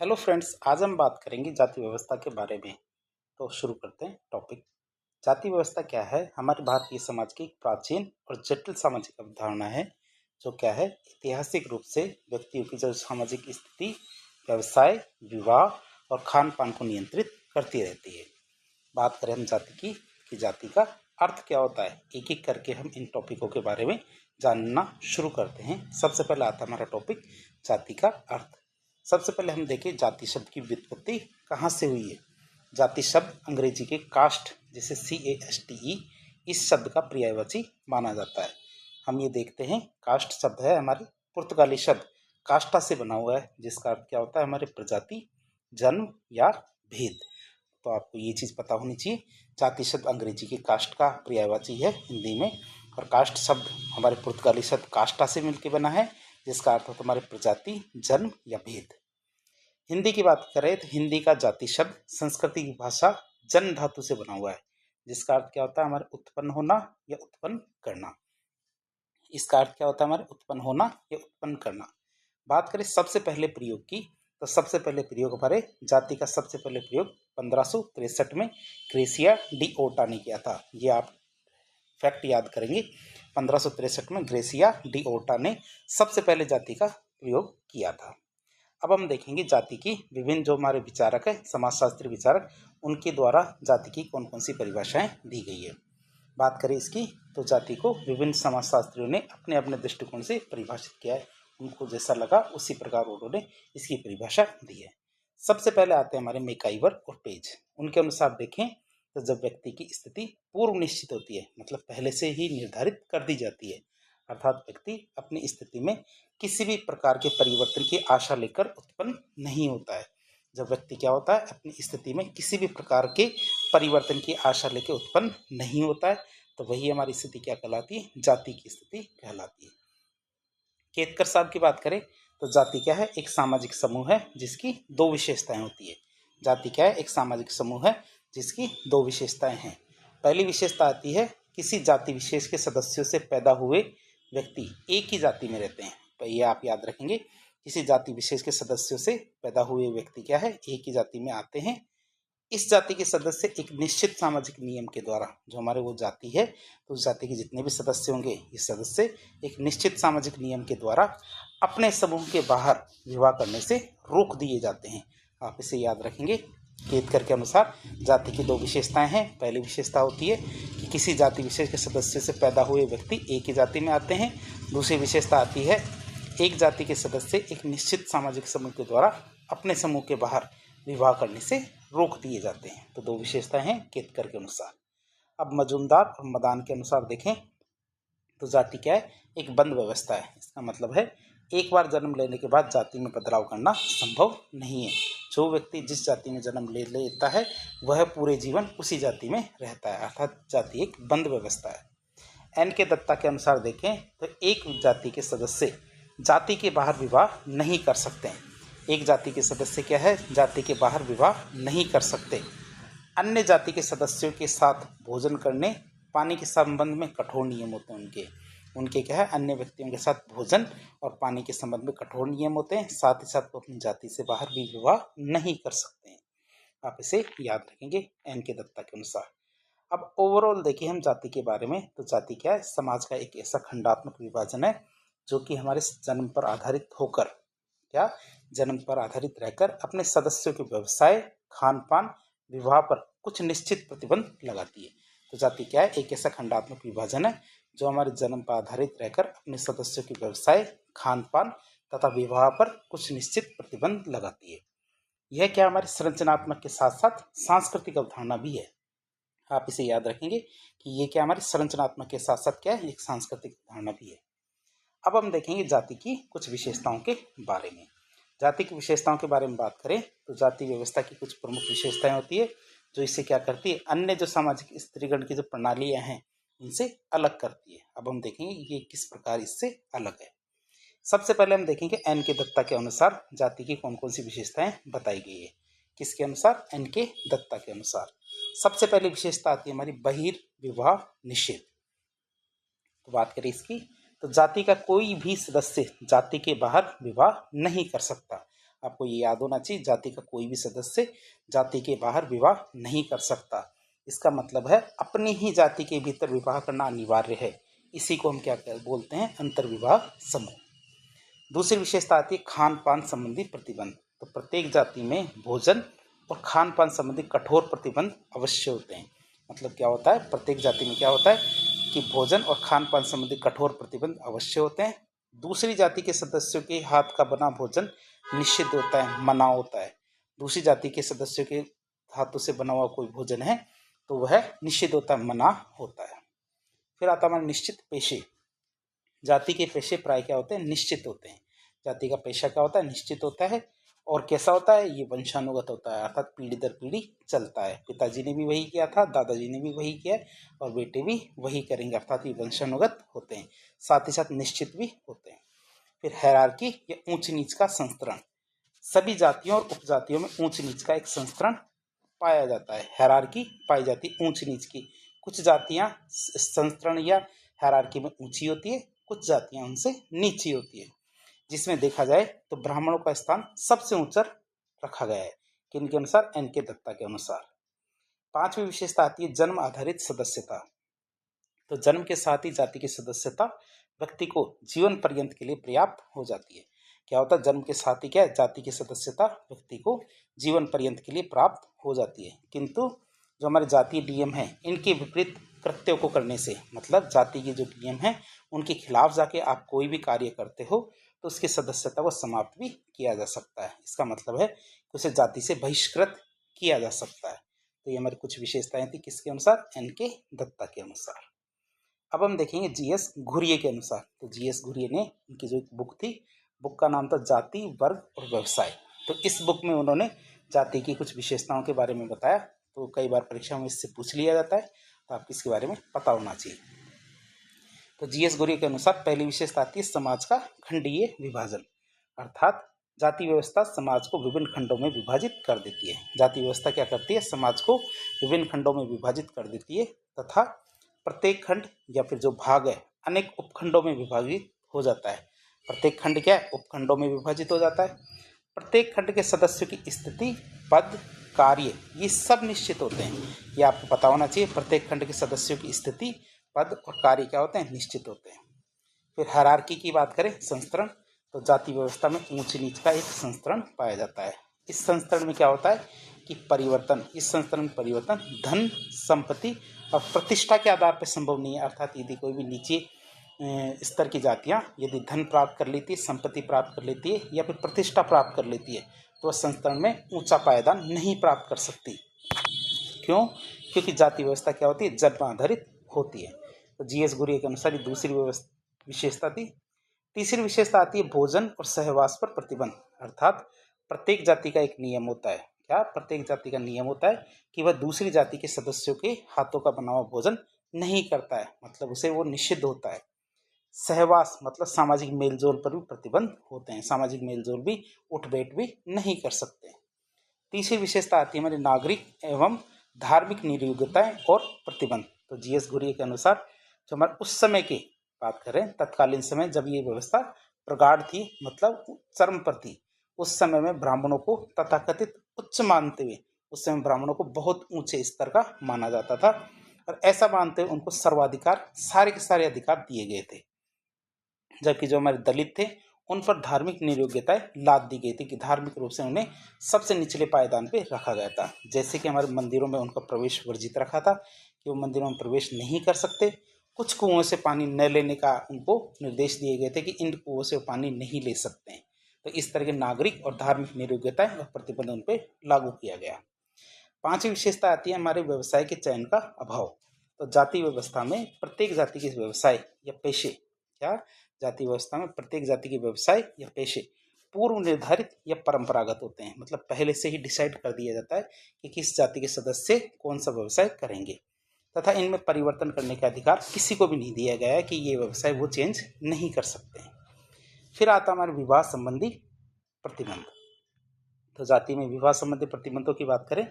Hello friends, आज हम बात करेंगे जाति व्यवस्था के बारे में। तो शुरू करते हैं टॉपिक। जाति व्यवस्था क्या है? हमारे भारतीय समाज की एक प्राचीन और जटिल सामाजिक अवधारणा है, जो क्या है, ऐतिहासिक रूप से व्यक्तियों की जो सामाजिक स्थिति, व्यवसाय, विवाह और खान पान को नियंत्रित करती रहती है। बात करें हम जाति की, कि जाति का अर्थ क्या होता है, एक एक करके हम इन टॉपिकों के बारे में जानना शुरू करते हैं। सबसे पहले आता है हमारा टॉपिक जाति का अर्थ। सबसे पहले हम देखें जाति शब्द की व्युत्पत्ति कहाँ से हुई है। जाति शब्द अंग्रेजी के कास्ट, जैसे CASTE, इस शब्द का पर्यायवाची माना जाता है। हम ये देखते हैं, कास्ट शब्द है हमारे पुर्तगाली शब्द कास्टा से बना हुआ है, जिसका अर्थ क्या होता है, हमारे प्रजाति, जन्म या भेद। तो आपको ये चीज़ पता होनी चाहिए। जाति शब्द अंग्रेजी के कास्ट का पर्यायवाची है हिंदी में, और कास्ट शब्द हमारे पुर्तगाली शब्द कास्टा से मिलकर बना है, जिसका अर्थ होता है हमारे प्रजाति, जन्म या भेद। हिंदी की बात करें तो हिंदी का जाति शब्द संस्कृति की भाषा जन धातु से बना हुआ है, जिसका अर्थ क्या होता है, हमारे उत्पन्न होना या उत्पन्न करना। इसका अर्थ क्या होता है, हमारे उत्पन्न होना या उत्पन्न करना। बात करें सबसे पहले प्रयोग की, तो सबसे पहले प्रयोग हमारे जाति का सबसे पहले प्रयोग 1563 में ग्रेसिया डी ओटा ने किया था। ये आप फैक्ट याद करेंगे। 1563 में ग्रेसिया डी ओटा ने सबसे पहले जाति का प्रयोग किया था। अब हम देखेंगे जाति की विभिन्न जो हमारे विचारक है, समाजशास्त्री विचारक, उनके द्वारा जाति की कौन कौन सी परिभाषाएं दी गई है। बात करें इसकी, तो जाति को विभिन्न समाजशास्त्रियों ने अपने अपने दृष्टिकोण से परिभाषित किया है। उनको जैसा लगा उसी प्रकार उन्होंने इसकी परिभाषा दी है। सबसे पहले आते हैं हमारे मैकाइवर और पेज। उनके अनुसार देखें तो जब व्यक्ति की स्थिति पूर्व निश्चित होती है, मतलब पहले से ही निर्धारित कर दी जाती है, अर्थात व्यक्ति अपनी स्थिति में किसी भी प्रकार के परिवर्तन की आशा लेकर उत्पन्न नहीं होता है। जब व्यक्ति क्या होता है, अपनी स्थिति में किसी भी प्रकार के परिवर्तन की आशा लेकर उत्पन्न नहीं होता है, तो वही हमारी स्थिति क्या कहलाती है, जाति की स्थिति कहलाती है। केतकर साहब की बात करें तो जाति क्या है, एक सामाजिक समूह है जिसकी दो विशेषताएं होती है। जाति क्या है, एक सामाजिक समूह है जिसकी दो विशेषताएं हैं। पहली विशेषता आती है, किसी जाति विशेष के सदस्यों से पैदा हुए व्यक्ति एक ही जाति में रहते हैं। तो ये आप याद रखेंगे, किसी जाति विशेष के सदस्यों से पैदा हुए व्यक्ति क्या है, एक ही जाति में आते हैं। इस जाति के सदस्य एक निश्चित सामाजिक नियम के द्वारा, जो हमारे वो जाति है, तो उस जाति के जितने भी सदस्य होंगे, ये सदस्य एक निश्चित सामाजिक नियम के द्वारा अपने समूह के बाहर विवाह करने से रोक दिए जाते हैं। आप इसे याद रखेंगे। केतकर के अनुसार जाति की दो विशेषताएं हैं। पहली विशेषता होती है कि किसी जाति विशेष के सदस्य से पैदा हुए व्यक्ति एक ही जाति में आते हैं। दूसरी विशेषता आती है, एक जाति के सदस्य एक निश्चित सामाजिक समूह के द्वारा अपने समूह के बाहर विवाह करने से रोक दिए जाते हैं। तो दो विशेषताएं हैं केतकर के अनुसार। अब मजूमदार और मदान के अनुसार देखें तो जाति क्या है, एक बंद व्यवस्था है। इसका मतलब है एक बार जन्म लेने के बाद जाति में बदलाव करना संभव नहीं है। जो व्यक्ति जिस जाति में जन्म ले लेता है वह पूरे जीवन उसी जाति में रहता है, अर्थात जाति एक बंद व्यवस्था है। एन के दत्ता के अनुसार देखें तो एक जाति के सदस्य जाति के बाहर विवाह नहीं कर सकते हैं। एक जाति के सदस्य क्या है, जाति के बाहर विवाह नहीं कर सकते। अन्य जाति के सदस्यों के साथ भोजन करने, पानी के संबंध में कठोर नियम होते हैं उनके क्या है, अन्य व्यक्तियों के साथ भोजन और पानी के संबंध में कठोर नियम होते हैं। साथ ही साथ वो अपनी जाति से बाहर भी विवाह नहीं कर सकते हैं। आप इसे याद रखेंगे एन के दत्ता के अनुसार। अब ओवरऑल देखिए हम जाति के बारे में, तो जाति क्या है, समाज का एक ऐसा खंडात्मक विभाजन है जो कि हमारे जन्म पर आधारित होकर, क्या, जन्म पर आधारित रहकर अपने सदस्यों के व्यवसाय, खान पान, विवाह पर कुछ निश्चित प्रतिबंध लगाती है। तो जाति क्या है, एक ऐसा खंडात्मक विभाजन है जो हमारे जन्म पर आधारित रहकर अपने सदस्यों के व्यवसाय, खान पान तथा विवाह पर कुछ निश्चित प्रतिबंध लगाती है। यह क्या, हमारे संरचनात्मक के साथ साथ सांस्कृतिक अवधारणा भी है। आप इसे याद रखेंगे कि ये क्या, हमारे संरचनात्मक के साथ साथ क्या है, एक सांस्कृतिक अवधारणा भी है। अब हम देखेंगे जाति की कुछ विशेषताओं के बारे में। जाति की विशेषताओं के बारे में बात करें तो जाति व्यवस्था की कुछ प्रमुख विशेषताएं होती है जो इसे क्या करती है, अन्य जो सामाजिक स्त्रीगण की जो प्रणालियां हैं इनसे अलग करती है। अब हम देखेंगे ये किस प्रकार इससे अलग है। सबसे पहले हम देखेंगे एन के दत्ता के अनुसार जाति की कौन कौन सी विशेषताएं बताई गई है। किसके अनुसार, एन के दत्ता के अनुसार। सबसे पहली विशेषता आती है हमारी बहिर्विवाह निषेध। तो बात करें इसकी, तो जाति का कोई भी सदस्य जाति के बाहर विवाह नहीं कर सकता, आपको ये याद होना चाहिए, जाति का कोई भी सदस्य जाति के बाहर विवाह नहीं कर सकता। इसका मतलब है अपनी ही जाति के भीतर विवाह करना अनिवार्य है। इसी को हम क्या बोलते हैं, अंतर्विवाह समूह। दूसरी विशेषता आती है खान पान संबंधी प्रतिबंध। तो प्रत्येक जाति में भोजन और खान पान संबंधी कठोर प्रतिबंध अवश्य होते हैं। मतलब क्या होता है, प्रत्येक जाति में क्या होता है कि भोजन और खान पान संबंधी कठोर प्रतिबंध अवश्य होते हैं। दूसरी जाति के सदस्यों के हाथ का बना भोजन निषिद्ध होता है, मना होता है। दूसरी जाति के सदस्यों के हाथों से बना हुआ कोई भोजन है तो वह निषिद्ध होता है, मना होता है। फिर आता है हमारे निश्चित पेशे। जाति के पेशे प्राय क्या होते हैं, निश्चित होते हैं। जाति का पेशा क्या होता है, निश्चित होता है। और कैसा होता है, ये वंशानुगत होता है, अर्थात पीढ़ी दर पीढ़ी चलता है। पिताजी ने भी वही किया था, दादाजी ने भी वही किया और बेटे भी वही करेंगे, अर्थात ये वंशानुगत होते हैं। साथ ही साथ निश्चित भी होते हैं। फिर हायरार्की या ऊंच नीच का संस्करण। सभी जातियों और उपजातियों में ऊंच नीच का एक संस्करण पाया जाता है। हायरार्की पाई जाती है ऊंच नीच की। कुछ जातियां संस्करण या हायरार्की में ऊंची होती है, कुछ जातियां उनसे नीची होती है। जिसमें देखा जाए तो ब्राह्मणों का स्थान सबसे ऊंचा रखा गया है, किनके अनुसार, एन.के. दत्ता के अनुसार। पांचवी विशेषता आती है जन्म आधारित सदस्यता। तो जन्म के साथ ही जाति की सदस्यता व्यक्ति को जीवन पर्यंत के लिए पर्याप्त हो जाती है। क्या होता है, जन्म के साथ ही क्या है, जाति की सदस्यता व्यक्ति को जीवन पर्यंत के लिए प्राप्त हो जाती है। किंतु जो हमारे जातीय नियम है, इनके विपरीत कृत्यों को करने से, मतलब जाति के जो नियम है उनके खिलाफ जाके आप कोई भी कार्य करते हो तो उसकी सदस्यता को समाप्त भी किया जा सकता है। इसका मतलब है कि उसे जाति से बहिष्कृत किया जा सकता है। तो ये हमारी कुछ विशेषताएं थी, किसके अनुसार, एन.के. दत्ता के अनुसार। अब हम देखेंगे जी.एस. घुरिये के अनुसार। तो जी.एस. घुरिये ने, उनकी जो एक बुक थी, बुक का नाम था जाति, वर्ग और व्यवसाय। तो इस बुक में उन्होंने जाति की कुछ विशेषताओं के बारे में बताया। तो कई बार परीक्षा में इससे पूछ लिया जाता है, तो आपको इसके बारे में पता होना चाहिए। तो जी.एस. घुरिये के अनुसार पहली विशेषता आती है समाज का खंडीय विभाजन। अर्थात जाति व्यवस्था समाज को विभिन्न खंडों में विभाजित कर देती है। जाति व्यवस्था क्या करती है, समाज को विभिन्न खंडों में विभाजित कर देती है तथा प्रत्येक खंड या फिर जो भाग है अनेक उपखंडों में विभाजित हो जाता है। प्रत्येक खंड क्या है, उपखंडों में विभाजित हो जाता है। प्रत्येक खंड के सदस्यों की स्थिति, पद, कार्य ये सब निश्चित होते हैं। ये आपको पता होना चाहिए, प्रत्येक खंड के सदस्यों की स्थिति, पद और कार्य क्या होते हैं, निश्चित होते हैं। फिर हायरार्की की बात करें, संस्करण, तो जाति व्यवस्था में ऊंच नीच का एक संस्करण पाया जाता है। इस संस्करण में क्या होता है कि परिवर्तन, इस संस्करण में परिवर्तन धन, संपत्ति और प्रतिष्ठा के आधार पर संभव नहीं है। अर्थात यदि कोई भी नीचे स्तर की जातियां यदि धन प्राप्त कर लेती है, संपत्ति प्राप्त कर लेती है या फिर प्रतिष्ठा प्राप्त कर लेती है तो वह संस्करण में ऊंचा पायदान नहीं प्राप्त कर सकती। क्यों, क्योंकि जाति व्यवस्था क्या होती है, जन्म आधारित होती है। तो जी.एस. घुरिये के अनुसार ये दूसरी विशेषता थी। तीसरी विशेषता आती है भोजन और सहवास पर प्रतिबंध। अर्थात प्रत्येक जाति का एक नियम होता है, क्या, प्रत्येक जाति का नियम होता है कि वह दूसरी जाति के सदस्यों के हाथों का बना हुआ भोजन नहीं करता है, मतलब उसे वो निषिद्ध होता है। सहवास मतलब सामाजिक मेलजोल पर भी प्रतिबंध होते हैं, सामाजिक मेलजोल भी, उठ बैठ भी नहीं कर सकते। तीसरी विशेषता आती है हमारे नागरिक एवं धार्मिक नियोग्यताएं और प्रतिबंध। तो जी.एस. घुरिये के अनुसार जो हमारे उस समय की बात करें, तत्कालीन समय जब ये व्यवस्था प्रगाढ़ थी, मतलब चरम पर थी, उस समय में ब्राह्मणों को तथाकथित उच्च मानते हुए, उस समय ब्राह्मणों को बहुत ऊंचे स्तर का माना जाता था और ऐसा मानते हुए उनको सर्वाधिकार, सारे के सारे अधिकार दिए गए थे। जबकि जो हमारे दलित थे उन पर धार्मिक नियोग्यताएं लाद दी गई थी कि धार्मिक रूप से उन्हें सबसे निचले पायदान पे रखा गया था। जैसे कि हमारे मंदिरों में उनका प्रवेश वर्जित रखा था कि वो मंदिरों में प्रवेश नहीं कर सकते। कुछ कुओं से पानी न लेने का उनको निर्देश दिए गए थे कि इन कुओं से पानी नहीं ले सकते हैं। तो इस तरह के नागरिक और धार्मिक नियोग्यताएं और प्रतिबंध उन पर लागू किया गया। पांचवी विशेषता आती है हमारे व्यवसाय के चयन का अभाव। तो जाति व्यवस्था में प्रत्येक जाति के व्यवसाय या पेशे, क्या, जाति व्यवस्था में प्रत्येक जाति के व्यवसाय या पेशे पूर्व निर्धारित या परंपरागत होते हैं। मतलब पहले से ही डिसाइड कर दिया जाता है कि किस जाति के सदस्य कौन सा व्यवसाय करेंगे तथा इनमें परिवर्तन करने का अधिकार किसी को भी नहीं दिया गया है कि ये व्यवसाय वो चेंज नहीं कर सकते हैं। फिर आता हमारे विवाह संबंधी प्रतिबंध। तो जाति में विवाह संबंधी प्रतिबंधों की बात करें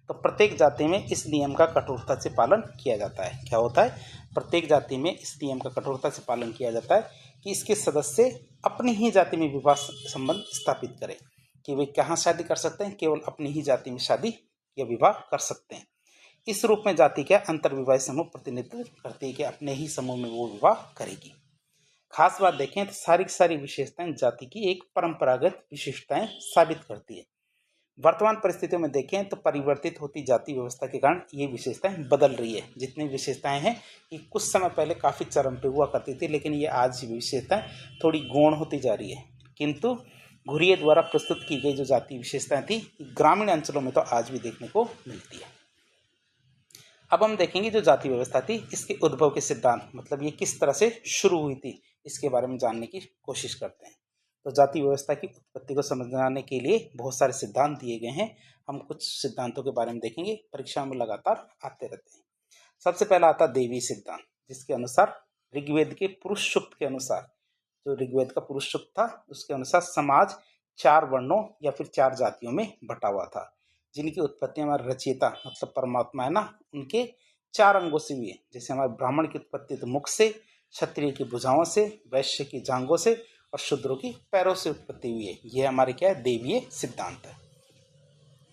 तो प्रत्येक जाति में इस नियम का कठोरता से पालन किया जाता है। क्या होता है, प्रत्येक जाति में इस नियम का कठोरता से पालन किया जाता है कि इसके सदस्य अपनी ही जाति में विवाह संबंध स्थापित करें। कि वे कहाँ शादी कर सकते हैं, केवल अपनी ही जाति में शादी या विवाह कर सकते हैं। इस रूप में जाति क्या अंतर्विवाह समूह प्रतिनिधित्व करती है कि अपने ही समूह में वो विवाह करेगी। खास बात देखें तो सारी की सारी विशेषताएं जाति की एक परंपरागत विशेषताएं साबित करती है। वर्तमान परिस्थितियों में देखें तो परिवर्तित होती जाति व्यवस्था के कारण ये विशेषताएं बदल रही है। जितनी विशेषताएं हैं ये कुछ समय पहले काफ़ी चरम पे हुआ करती थी, लेकिन ये आज विशेषताएं थोड़ी गौण होती जा रही है। किंतु घुरिये द्वारा प्रस्तुत की गई जो जाति विशेषताएं थी ग्रामीण अंचलों में तो आज भी देखने को मिलती है। अब हम देखेंगे जो जाति व्यवस्था थी इसके उद्भव के सिद्धांत, मतलब ये किस तरह से शुरू हुई थी, इसके बारे में जानने की कोशिश करते हैं। तो जाति व्यवस्था की उत्पत्ति को समझने के लिए बहुत सारे सिद्धांत दिए गए हैं। हम कुछ सिद्धांतों के बारे में देखेंगे, परीक्षा में लगातार आते रहते हैं। सबसे पहला आता देवी सिद्धांत, जिसके अनुसार ऋग्वेद के पुरुष सूक्त के अनुसार, जो ऋग्वेद का पुरुष सूक्त था उसके अनुसार समाज 4 वर्णों या फिर 4 जातियों में बटा हुआ था, जिनकी उत्पत्ति हमारे रचयिता मतलब परमात्मा है ना, उनके 4 अंगों से हुई है। जैसे हमारे ब्राह्मण की उत्पत्ति तो मुख से, क्षत्रिय की भुजाओं से, वैश्य की जांघों से और शूद्रों की पैरों से उत्पत्ति हुई है। यह हमारे क्या है, देवीय सिद्धांत है।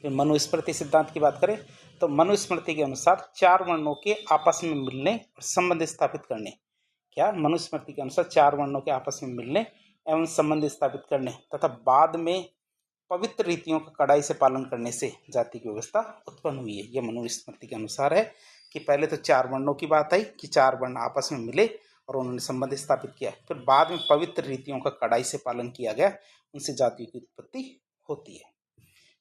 फिर मनुस्मृति सिद्धांत की बात करें तो मनुस्मृति के अनुसार 4 वर्णों के आपस में मिलने और संबंध स्थापित करने, क्या मनुस्मृति के अनुसार 4 वर्णों के आपस में मिलने एवं संबंध स्थापित करने तथा बाद में पवित्र रीतियों का कड़ाई से पालन करने से जाति की व्यवस्था उत्पन्न हुई है। यह मनुस्मृति के अनुसार है कि पहले तो 4 वर्णों की बात आई कि 4 वर्ण आपस में मिले और उन्होंने संबंध स्थापित किया, फिर बाद में पवित्र रीतियों का कड़ाई से पालन किया गया, उनसे जातियों की उत्पत्ति होती है।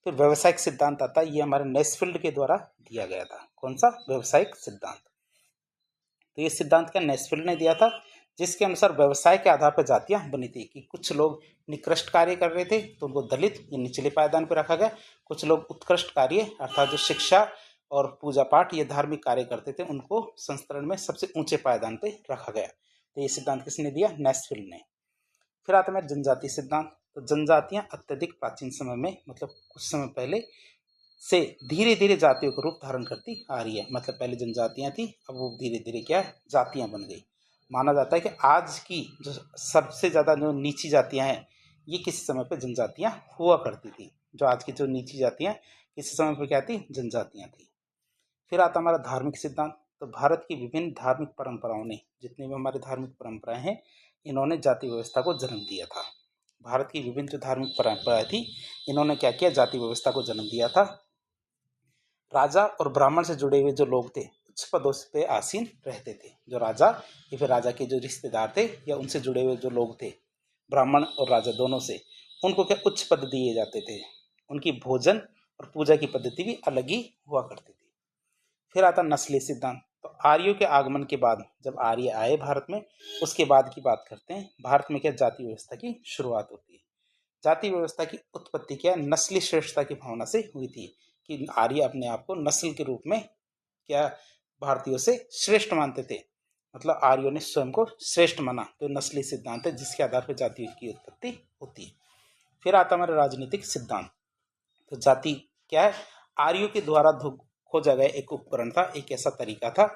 फिर व्यवसायिक सिद्धांत आता है, ये हमारे नेस्फील्ड के द्वारा दिया गया था। कौन सा? व्यवसायिक सिद्धांत। तो ये सिद्धांत क्या नेस्फील्ड ने दिया था, जिसके अनुसार व्यवसाय के आधार पर जातियां बनी थी कि कुछ लोग निकृष्ट कार्य कर रहे थे तो उनको दलित या निचले पायदान पर रखा गया, कुछ लोग उत्कृष्ट कार्य अर्थात जो शिक्षा और पूजा पाठ ये धार्मिक कार्य करते थे उनको संस्तरण में सबसे ऊंचे पायदान पे रखा गया। तो ये सिद्धांत किसने दिया? नेस्फील्ड ने। फिर आता है जनजाति सिद्धांत। तो जनजातियां अत्यधिक प्राचीन समय में मतलब कुछ समय पहले से धीरे धीरे जातियों का रूप धारण करती आ रही है। मतलब पहले जनजातियां थी, अब वो धीरे धीरे क्या है, जातियां बन गई। माना जाता है कि आज की जो सबसे ज़्यादा जो नीची जातियां हैं ये किसी समय पे जनजातियां हुआ करती थी। जो आज की जो नीची जातियां किसी समय पे क्या थी? जनजातियां थी। फिर आता हमारा धार्मिक सिद्धांत। तो भारत की विभिन्न धार्मिक परंपराओं ने, जितने भी हमारे धार्मिक परंपराएं हैं, इन्होंने जाति व्यवस्था को जन्म दिया था। भारत की विभिन्न जो धार्मिक परंपराएं थी इन्होंने क्या किया? जाति व्यवस्था को जन्म दिया था। राजा और ब्राह्मण से जुड़े हुए जो लोग थे उच्च पदों पे आसीन रहते थे। जो राजा या फिर राजा के जो रिश्तेदार थे या उनसे जुड़े हुए जो लोग थे, ब्राह्मण और राजा दोनों से, उनको क्या उच्च पद दिए जाते थे। उनकी भोजन और पूजा की पद्धति भी अलग ही हुआ करती थी। फिर आता नस्ली सिद्धांत। तो आर्यों के आगमन के बाद, जब आर्य आए भारत में, उसके बाद की बात करते हैं। भारत में क्या जाति व्यवस्था की शुरुआत होती है। जाति व्यवस्था की उत्पत्ति क्या नस्ली श्रेष्ठता की भावना से हुई थी कि आर्य अपने आप को नस्ल के रूप में क्या भारतीयों से श्रेष्ठ मानते थे। मतलब आर्यों ने स्वयं को श्रेष्ठ माना, तो नस्ली सिद्धांत है जिसके आधार पर जाति की उत्पत्ति होती है। फिर आता हमारा राजनीतिक सिद्धांत। तो जाति क्या है? आर्यों के द्वारा खोजा गया एक उपकरण था, एक ऐसा तरीका था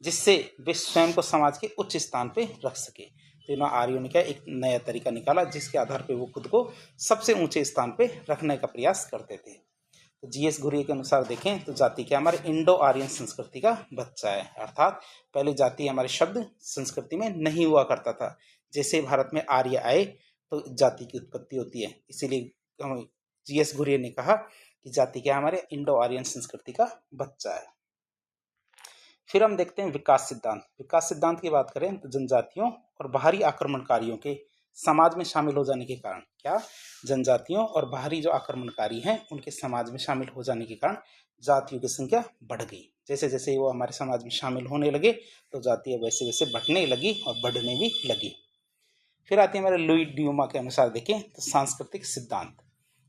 जिससे वे स्वयं को समाज के उच्च स्थान पे रख सके। तो इन आर्यों ने क्या एक नया तरीका निकाला जिसके आधार पे वो खुद को सबसे ऊंचे स्थान पे रखने का प्रयास करते थे। तो जीएस घुरिये के अनुसार देखें तो जाति क्या हमारे इंडो आर्यन संस्कृति का बच्चा है। अर्थात पहले जाति हमारे शब्द संस्कृति में नहीं हुआ करता था। जैसे भारत में आर्य आए तो जाति की उत्पत्ति होती है। इसीलिए जीएस घुरिये ने कहा कि जाति क्या हमारे इंडो आर्यन संस्कृति का बच्चा है। फिर हम देखते हैं विकास सिद्धांत। विकास सिद्धांत की बात करें तो जनजातियों और बाहरी आक्रमणकारियों के समाज में शामिल हो जाने के कारण, क्या जनजातियों और बाहरी जो आक्रमणकारी हैं उनके समाज में शामिल हो जाने के कारण जातियों की संख्या बढ़ गई। जैसे जैसे वो हमारे समाज में शामिल होने लगे तो जातियां वैसे वैसे बढ़ने लगी और बढ़ने भी लगी। फिर आती है हमारे लुई ड्यूमा के अनुसार देखें तो सांस्कृतिक सिद्धांत।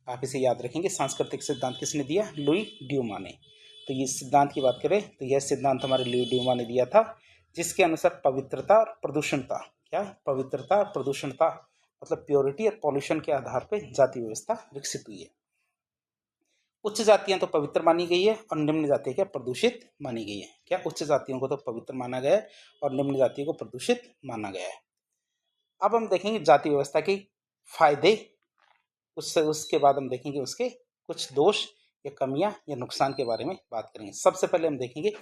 आप इसे याद रखेंगे, सांस्कृतिक सिद्धांत किसने दिया? लुई ड्यूमा ने। तो ये सिद्धांत की बात करें तो यह सिद्धांत हमारे लुई ड्यूमा ने दिया था, जिसके अनुसार पवित्रता और प्रदूषणता, क्या पवित्रता और प्रदूषणता मतलब प्योरिटी और पॉल्यूशन के आधार पर जाति व्यवस्था विकसित हुई है। उच्च जातियां तो पवित्र मानी गई है और निम्न जातियां क्या प्रदूषित मानी गई है। क्या उच्च जातियों को तो पवित्र माना गया है और निम्न जातियों को प्रदूषित माना गया है। अब हम देखेंगे जाति व्यवस्था के फायदे उसके बाद हम देखेंगे उसके कुछ दोष या कमियां या नुकसान के बारे में बात करेंगे। सबसे पहले हम देखेंगे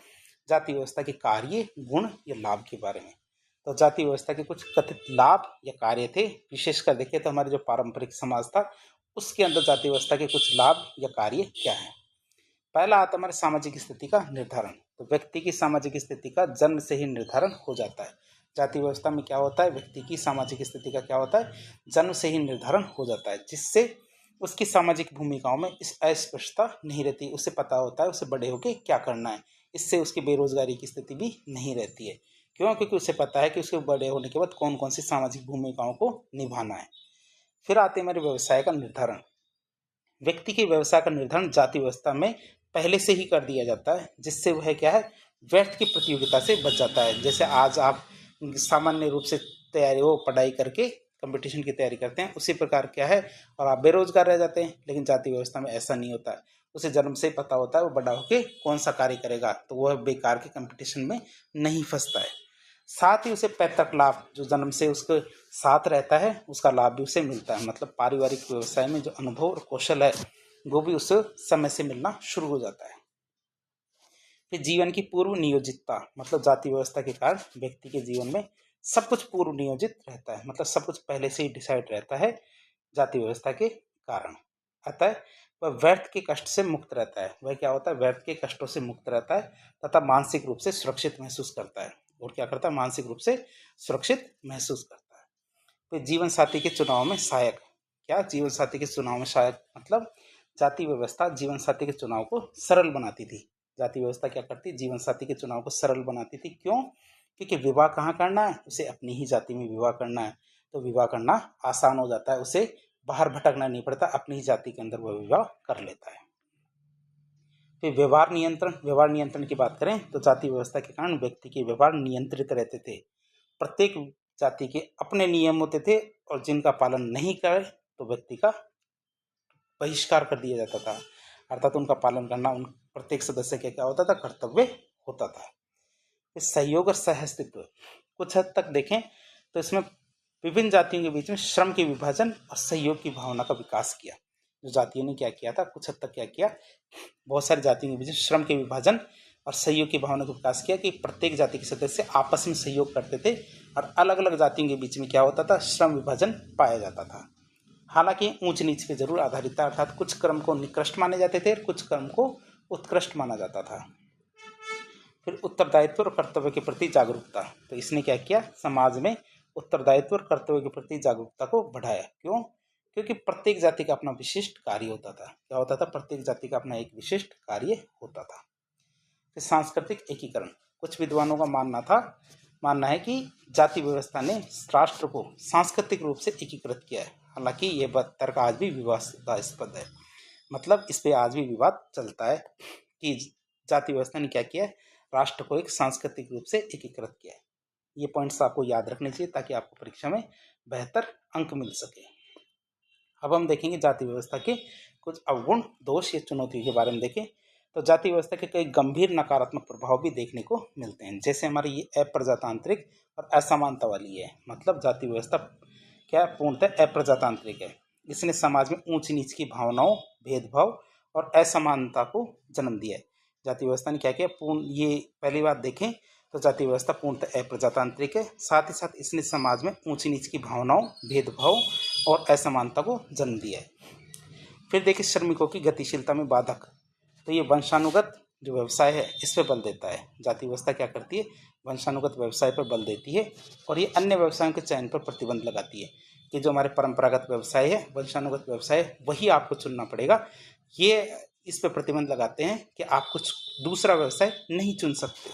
जाति व्यवस्था के कार्य, गुण या लाभ के बारे में। तो जाति व्यवस्था के कुछ कथित लाभ या कार्य थे। विशेषकर देखिए तो हमारे जो पारंपरिक समाज था उसके अंदर जाति व्यवस्था के कुछ लाभ या कार्य क्या है। पहला आता हमारे सामाजिक स्थिति का निर्धारण। तो व्यक्ति की सामाजिक स्थिति का जन्म से ही निर्धारण हो जाता है। जाति व्यवस्था में क्या होता है, व्यक्ति की सामाजिक स्थिति का क्या होता है, जन्म से ही निर्धारण हो जाता है, जिससे उसकी सामाजिक भूमिकाओं में इस अस्पष्टता नहीं रहती। उसे पता होता है उसे बड़े होकर क्या करना है। इससे उसकी बेरोजगारी की स्थिति भी नहीं रहती है। क्यों? क्योंकि उसे पता है कि उसके बड़े होने के बाद कौन कौन सी सामाजिक भूमिकाओं को निभाना है। फिर आते हैं हमारे व्यवसाय का निर्धारण। व्यक्ति के व्यवसाय का निर्धारण जाति व्यवस्था में पहले से ही कर दिया जाता है, जिससे वह क्या है, व्यर्थ की प्रतियोगिता से बच जाता है। जैसे आज आप सामान्य रूप से तैयारी हो पढ़ाई करके कंपटीशन की तैयारी करते हैं, उसी प्रकार क्या है, और आप बेरोजगार रह जाते हैं। लेकिन जाति व्यवस्था में ऐसा नहीं होता है। उसे जन्म से ही पता होता है वो बड़ा होकर कौन सा कार्य करेगा, तो वह बेकार के कंपटीशन में नहीं फंसता है। साथ ही उसे पैतृक लाभ जो जन्म से उसके साथ रहता है उसका लाभ भी उसे मिलता है। मतलब पारिवारिक व्यवसाय में जो अनुभव और कौशल है वो भी उसे समय से मिलना शुरू हो जाता है। फिर जीवन की पूर्व नियोजितता। मतलब जाति व्यवस्था के कारण व्यक्ति के जीवन में सब कुछ पूर्व नियोजित रहता है। मतलब सब कुछ पहले से ही डिसाइड रहता है जाति व्यवस्था के कारण। अतः वह व्यर्थ के कष्ट से मुक्त रहता है। वह क्या होता है, व्यर्थ के कष्टों से मुक्त रहता है तथा मानसिक रूप से सुरक्षित महसूस करता है। और क्या करता है, मानसिक रूप से सुरक्षित महसूस करता है। फिर जीवन साथी के चुनाव में सहायक। क्या जीवन साथी के चुनाव में सहायक मतलब जाति व्यवस्था जीवन साथी के चुनाव को सरल बनाती थी। जाति व्यवस्था क्या करती, जीवन साथी के चुनाव को सरल बनाती थी। क्यों? क्योंकि विवाह कहाँ करना है, उसे अपनी ही जाति में विवाह करना है, तो विवाह करना आसान हो जाता है। उसे बाहर भटकना नहीं पड़ता, अपनी ही जाति के अंदर वह विवाह कर लेता है। फिर व्यवहार नियंत्रण। व्यवहार नियंत्रण की बात करें तो जाति व्यवस्था के कारण व्यक्ति के व्यवहार नियंत्रित रहते थे। प्रत्येक जाति के अपने नियम होते थे और जिनका पालन नहीं करे तो व्यक्ति का बहिष्कार कर दिया जाता था। अर्थात उनका पालन करना उन प्रत्येक सदस्य के क्या होता था, कर्तव्य होता था। इस सहयोग और सहअस्तित्व कुछ हद तक देखें तो इसमें विभिन्न जातियों के बीच में श्रम के विभाजन और सहयोग की भावना का विकास किया। जो जातियों ने क्या किया था, कुछ हद तक क्या किया, बहुत सारी जातियों के बीच में श्रम के विभाजन और सहयोग की भावना का विकास किया कि प्रत्येक जाति के सदस्य आपस में सहयोग करते थे और अलग अलग जातियों के बीच में क्या होता था, श्रम विभाजन पाया जाता था। हालांकि ऊंच नीच पे जरूर आधारित था। अर्थात कुछ कर्म को निकृष्ट माने जाते थे और कुछ कर्म को उत्कृष्ट माना जाता था। फिर उत्तरदायित्व और कर्तव्य के प्रति जागरूकता। तो इसने क्या किया, समाज में उत्तरदायित्व और कर्तव्य के प्रति जागरूकता को बढ़ाया। क्यों? क्योंकि प्रत्येक जाति का अपना विशिष्ट कार्य होता था। क्या होता था, प्रत्येक जाति का अपना एक विशिष्ट कार्य होता था। फिर सांस्कृतिक एकीकरण। कुछ विद्वानों का मानना है कि जाति व्यवस्था ने राष्ट्र को सांस्कृतिक रूप से एकीकृत किया है। हालांकि यह तर्क आज भी विवादास्पद है। मतलब इस पे आज भी विवाद चलता है कि जाति व्यवस्था ने क्या किया है, राष्ट्र को एक सांस्कृतिक रूप से एकीकृत किया है। ये पॉइंट्स आपको याद रखने चाहिए ताकि आपको परीक्षा में बेहतर अंक मिल सके। अब हम देखेंगे जाति व्यवस्था के कुछ अवगुण, दोष या चुनौतियों के बारे में देखें तो जाति व्यवस्था के कई गंभीर नकारात्मक प्रभाव भी देखने को मिलते हैं। जैसे हमारी ये अप्रजातांत्रिक और असमानता वाली है। मतलब जाति व्यवस्था क्या पूर्णतः अप्रजातांत्रिक है। इसने समाज में ऊंच नीच की भावनाओं, भेदभाव और असमानता को जन्म दिया है। जाति व्यवस्था ने क्या किया, ये पहली बात देखें तो जाति व्यवस्था पूर्णतः अप्रजातांत्रिक है। साथ ही साथ इसने समाज में ऊंच नीच की भावनाओं, भेदभाव और असमानता को जन्म दिया है। फिर देखिए श्रमिकों की गतिशीलता में बाधक। तो ये वंशानुगत जो व्यवसाय है इस पर बल देता है। जाति व्यवस्था क्या करती है, वंशानुगत व्यवसाय पर बल देती है और ये अन्य व्यवसायों के चयन पर प्रतिबंध लगाती है कि जो हमारे परंपरागत व्यवसाय है, वंशानुगत व्यवसाय, वही आपको चुनना पड़ेगा। ये इस पर प्रतिबंध लगाते हैं कि आप कुछ दूसरा व्यवसाय नहीं चुन सकते।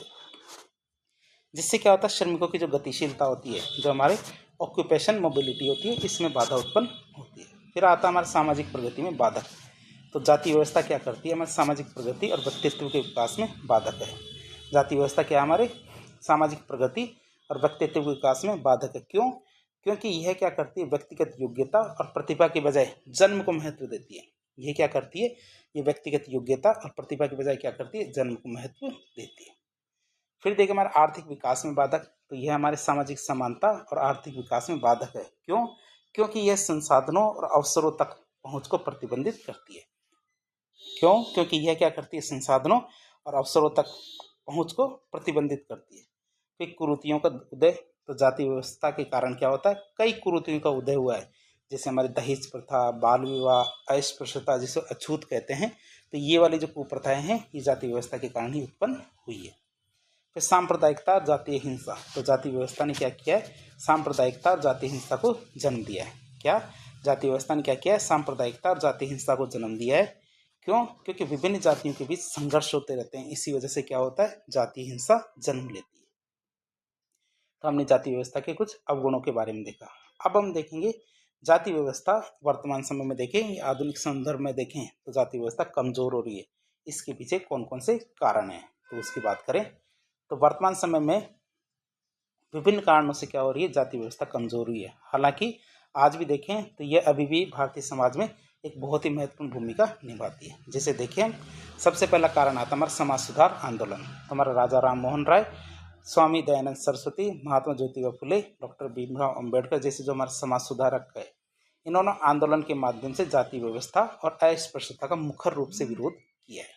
जिससे क्या होता है, श्रमिकों की जो गतिशीलता होती है, जो हमारे ऑक्यूपेशन मोबिलिटी होती है, इसमें बाधा उत्पन्न होती है। फिर आता है हमारे सामाजिक प्रगति में बाधक। तो जाति व्यवस्था क्या करती है, हमारे सामाजिक प्रगति और व्यक्तित्व के विकास में बाधक है। जाति व्यवस्था क्या हमारे सामाजिक प्रगति और व्यक्तित्व के विकास में बाधक है। क्यों? क्योंकि यह क्या करती है, व्यक्तिगत योग्यता और प्रतिभा के बजाय जन्म को महत्व देती है। यह क्या करती है, ये व्यक्तिगत योग्यता और प्रतिभा के बजाय क्या करती है, जन्म को महत्व देती है। फिर देखिए हमारे आर्थिक विकास में बाधक। तो यह हमारे सामाजिक समानता और आर्थिक विकास में बाधक है। क्यों? क्योंकि यह संसाधनों और अवसरों तक पहुंच को प्रतिबंधित करती है। क्यों? क्योंकि यह क्या करती है, संसाधनों और अवसरों तक पहुंच को प्रतिबंधित करती है। फिर कुरीतियों का उदय, तो जाति व्यवस्था के कारण क्या होता है, कई कुरीतियों का उदय हुआ है, जैसे हमारी दहेज प्रथा, बाल विवाह, अस्पृश्यता, जिसे अछूत कहते हैं। तो ये वाली जो कुप्रथाएं हैं ये जाति व्यवस्था के कारण ही उत्पन्न हुई है। फिर सांप्रदायिकता और जातीय हिंसा, तो जाति व्यवस्था ने क्या किया है, सांप्रदायिकता और जातीय हिंसा को जन्म दिया है। क्या जाति व्यवस्था ने क्या किया है, सांप्रदायिकता और जातीय हिंसा को जन्म दिया है। क्यों? क्योंकि विभिन्न जातियों के बीच संघर्ष होते रहते हैं, इसी वजह से क्या होता है, जातीय हिंसा जन्म लेती है। तो हमने जाति व्यवस्था के कुछ अवगुणों के बारे में देखा। अब हम देखेंगे जाति व्यवस्था वर्तमान समय में देखें, आधुनिक संदर्भ में देखें तो जाति व्यवस्था कमजोर हो रही है। इसके पीछे कौन कौन से कारण हैं, तो उसकी बात करें तो वर्तमान समय में विभिन्न कारणों से क्या हो रही है, जाति व्यवस्था कमजोर हुई है। हालांकि आज भी देखें तो यह अभी भी भारतीय समाज में एक बहुत ही महत्वपूर्ण भूमिका निभाती है। जैसे देखें, सबसे पहला कारण आता हमारा समाज सुधार आंदोलन। तो हमारा राजा राम मोहन राय, स्वामी दयानंद सरस्वती, महात्मा ज्योतिबा फुले, डॉक्टर भीमराव अंबेडकर जैसे जो हमारे समाज सुधारक है, इन्होंने आंदोलन के माध्यम से जाति व्यवस्था और अस्पृश्यता का मुखर रूप से विरोध किया है।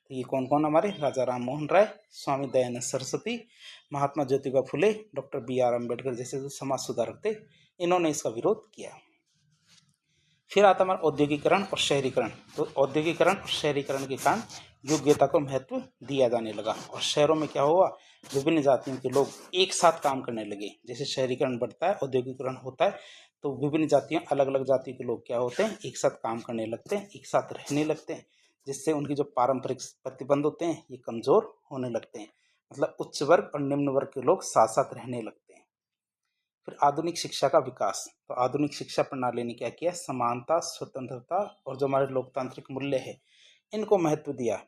तो ये कौन कौन हमारे, राजा राम मोहन राय, स्वामी दयानंद सरस्वती, महात्मा ज्योतिबा फुले, डॉक्टर BR अम्बेडकर जैसे जो समाज सुधारक थे, इन्होंने इसका विरोध किया। फिर आता हमारा औद्योगिकरण और शहरीकरण। तो औद्योगिकरण और शहरीकरण के कारण योग्यता को महत्व दिया जाने लगा और शहरों में क्या हुआ, विभिन्न जातियों के लोग एक साथ काम करने लगे। जैसे शहरीकरण बढ़ता है, औद्योगिकरण होता है, तो विभिन्न जातियां, अलग अलग जाति के लोग क्या होते हैं, एक साथ काम करने लगते हैं, एक साथ रहने लगते हैं, जिससे उनकी जो पारंपरिक प्रतिबंध होते हैं ये कमजोर होने लगते हैं। मतलब उच्च वर्ग और निम्न वर्ग के लोग साथ साथ रहने लगते हैं। फिर आधुनिक शिक्षा का विकास। तो आधुनिक शिक्षा प्रणाली ने क्या किया, समानता, स्वतंत्रता और जो हमारे लोकतांत्रिक मूल्य है इनको महत्व दिया,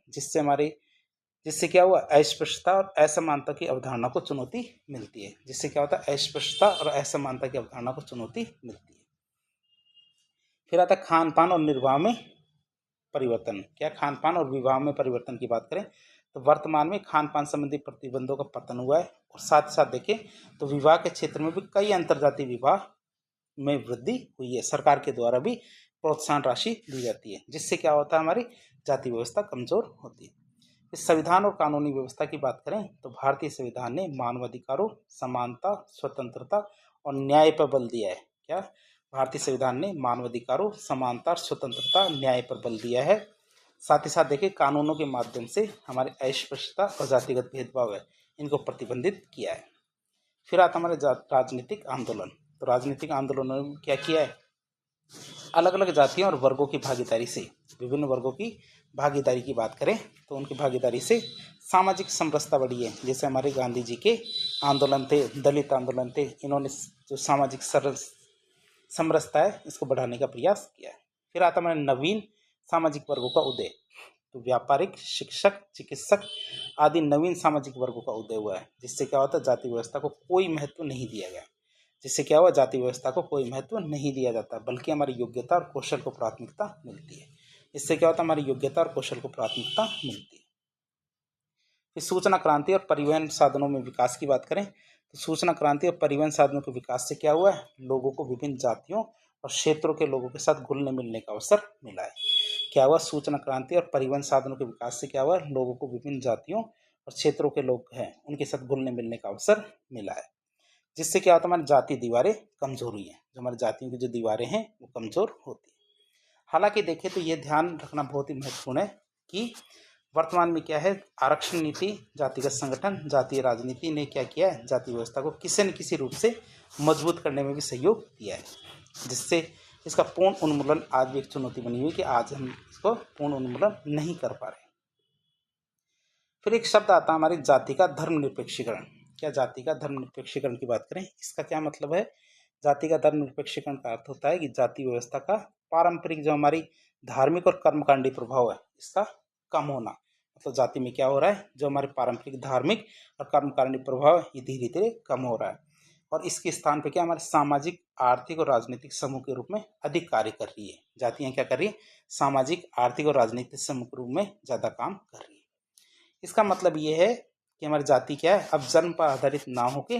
जिससे क्या हुआ, अस्पृश्यता और असमानता की अवधारणा को चुनौती मिलती है। जिससे क्या होता है, अस्पृश्यता और असमानता की अवधारणा को चुनौती मिलती है। फिर आता खान पान और निर्वाह में परिवर्तन। क्या खान पान और विवाह में परिवर्तन की बात करें तो वर्तमान में खान पान संबंधी प्रतिबंधों का पतन हुआ है और साथ ही साथ देखें तो विवाह के क्षेत्र में भी कई अंतर्जातीय विवाह में वृद्धि हुई है। सरकार के द्वारा भी प्रोत्साहन राशि दी जाती है, जिससे क्या होता है, हमारी जाति व्यवस्था कमजोर होती है। इस संविधान और कानूनी व्यवस्था की बात करें तो भारतीय संविधान ने मानवाधिकारों, समानता, स्वतंत्रता और न्याय पर बल दिया है। क्या भारतीय संविधान ने मानवाधिकारों, समानता और स्वतंत्रता, न्याय पर बल दिया है। साथ ही साथ देखिए कानूनों के माध्यम से हमारे अस्पृश्यता और जातिगत भेदभाव है इनको प्रतिबंधित किया है। फिर आता हमारे राजनीतिक आंदोलन। तो राजनीतिक आंदोलनों ने क्या किया है, अलग अलग जातियों और वर्गों की भागीदारी से, विभिन्न वर्गों की भागीदारी की बात करें तो उनकी भागीदारी से सामाजिक समरसता बढ़ी है। जैसे हमारे गांधी जी के आंदोलन थे, दलित आंदोलन थे, इन्होंने जो सामाजिक समरसता है इसको बढ़ाने का प्रयास किया है। फिर आता हमारे नवीन सामाजिक वर्गों का उदय। तो व्यापारिक, शिक्षक, चिकित्सक आदि नवीन सामाजिक वर्गों का उदय हुआ है, जिससे क्या होता है, जाति व्यवस्था को कोई महत्व नहीं दिया गया। जिससे क्या हुआ, जाति व्यवस्था को कोई महत्व नहीं दिया जाता, बल्कि हमारी योग्यता और कौशल को प्राथमिकता मिलती है। इससे क्या होता है, हमारी योग्यता और कौशल को प्राथमिकता मिलती है। फिर सूचना क्रांति और परिवहन साधनों में विकास की बात करें तो सूचना क्रांति और परिवहन साधनों के विकास से क्या हुआ है, लोगों को विभिन्न जातियों और क्षेत्रों के लोगों के साथ घुलने मिलने का अवसर मिला है। क्या हुआ, सूचना क्रांति और परिवहन साधनों के विकास से क्या हुआ, लोगों को विभिन्न जातियों और क्षेत्रों के लोग हैं उनके साथ घुलने मिलने का अवसर मिला है। जिससे क्या होता है, हमारी जातीय दीवारें कमजोर हुई हैं, जो हमारी जातियों की जो दीवारें हैं वो कमजोर होती है। हालांकि देखें तो ये ध्यान रखना बहुत ही महत्वपूर्ण है कि वर्तमान में क्या है, आरक्षण नीति, जातिगत संगठन, जातीय राजनीति ने क्या किया है, जाति व्यवस्था को किसी न किसी रूप से मजबूत करने में भी सहयोग दिया है, जिससे इसका पूर्ण उन्मूलन आज भी एक चुनौती बनी हुई कि आज हम इसको पूर्ण उन्मूलन नहीं कर पा रहे। फिर एक शब्द आता है हमारी जाति का धर्मनिरपेक्षीकरण। क्या जाति का धर्मनिरपेक्षीकरण की बात करें, इसका क्या मतलब है, जाति का धर्मनिरपेक्षीकरण का अर्थ होता है कि जाति व्यवस्था का पारंपरिक जो हमारी धार्मिक और कर्मकांडी प्रभाव है इसका कम होना। मतलब जाति में क्या हो रहा है, जो हमारे पारंपरिक धार्मिक और कर्मकांडी प्रभाव है ये धीरे धीरे कम हो रहा है और इसके स्थान पर क्या हमारे सामाजिक, आर्थिक और राजनीतिक समूह के रूप में अधिक कार्य कर रही है। जातियां क्या कर रही है, सामाजिक, आर्थिक और राजनीतिक समूह के रूप में ज्यादा काम कर रही है। इसका मतलब ये है कि हमारी जाति क्या है, अब जन्म पर आधारित ना होके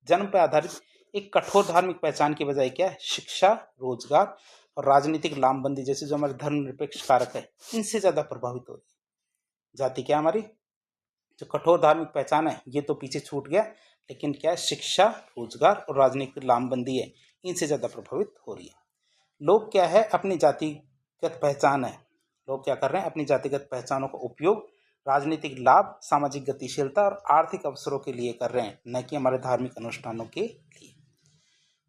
जन्म पर आधारित एक कठोर धार्मिक पहचान की बजाय क्या है, शिक्षा, रोजगार, और राजनीतिक लामबंदी जैसे जो हमारे धर्मनिरपेक्ष कारक है, इनसे ज़्यादा प्रभावित हो रही है। जाति क्या हमारी जो कठोर धार्मिक पहचान है, ये तो पीछे छूट गया, लेकिन क्या है, शिक्षा, रोजगार और राजनीतिक लामबंदी है, इनसे ज़्यादा प्रभावित हो रही है। लोग क्या है, अपनी जातिगत पहचान है, लोग क्या कर रहे हैं, अपनी जातिगत पहचानों का उपयोग राजनीतिक लाभ, सामाजिक गतिशीलता और आर्थिक अवसरों के लिए कर रहे हैं, न कि हमारे धार्मिक अनुष्ठानों के लिए।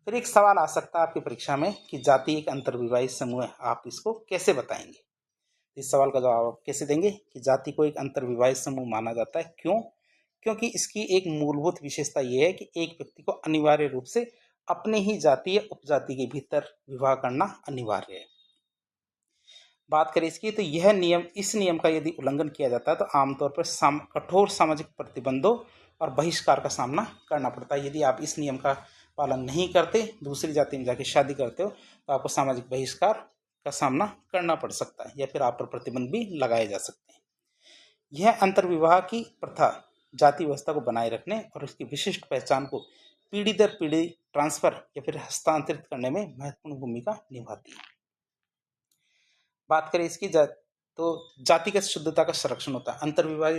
फिर एक सवाल आ सकता है आपकी परीक्षा में कि जाति एक अंतर्विवाहित समूह है, आप इसको कैसे बताएंगे। इस सवाल का जवाब आप कैसे देंगे कि जाति को एक अंतर्विवाहित समूह माना जाता है। क्यों? क्योंकि इसकी एक मूलभूत विशेषता यह है कि एक व्यक्ति को अनिवार्य रूप से अपने ही जाति या उपजाति के भीतर विवाह करना अनिवार्य है। बात करें इसकी, तो यह नियम, इस नियम का यदि उल्लंघन किया जाता है तो आमतौर पर कठोर सामाजिक प्रतिबंधों और बहिष्कार का सामना करना पड़ता है। यदि आप इस नियम का पालन नहीं करते, दूसरी जाति में जाके शादी करते हो, तो आपको सामाजिक बहिष्कार का सामना करना पड़ सकता है या फिर आप पर प्रतिबंध भी लगाए जा सकते हैं। यह अंतर्विवाह की प्रथा जाति व्यवस्था को बनाए रखने और उसकी विशिष्ट पहचान को पीढ़ी दर पीढ़ी ट्रांसफर या फिर हस्तांतरित करने में महत्वपूर्ण भूमिका निभाती है। बात करें इसकी तो जातिगत शुद्धता का संरक्षण होता है। अंतर्विवाह